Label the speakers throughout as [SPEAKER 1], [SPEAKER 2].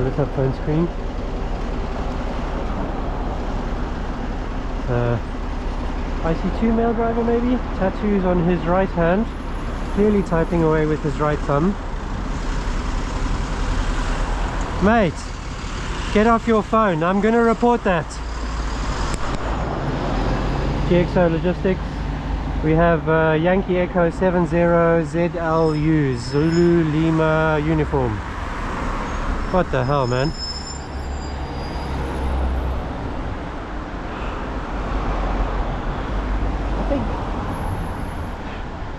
[SPEAKER 1] lit up phone screen. IC2 male driver maybe, tattoos on his right hand, clearly typing away with his right thumb. Mate, get off your phone, I'm gonna report that. GXO Logistics, we have Yankee Echo 70ZLU, Zulu Lima uniform. What the hell, man?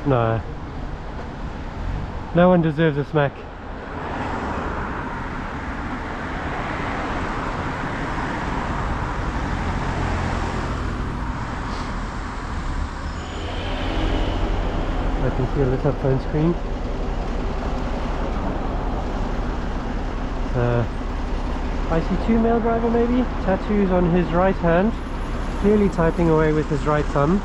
[SPEAKER 1] No. No one deserves a smack. I can see a lit up phone screen. IC2 male driver maybe, tattoos on his right hand, clearly typing away with his right thumb.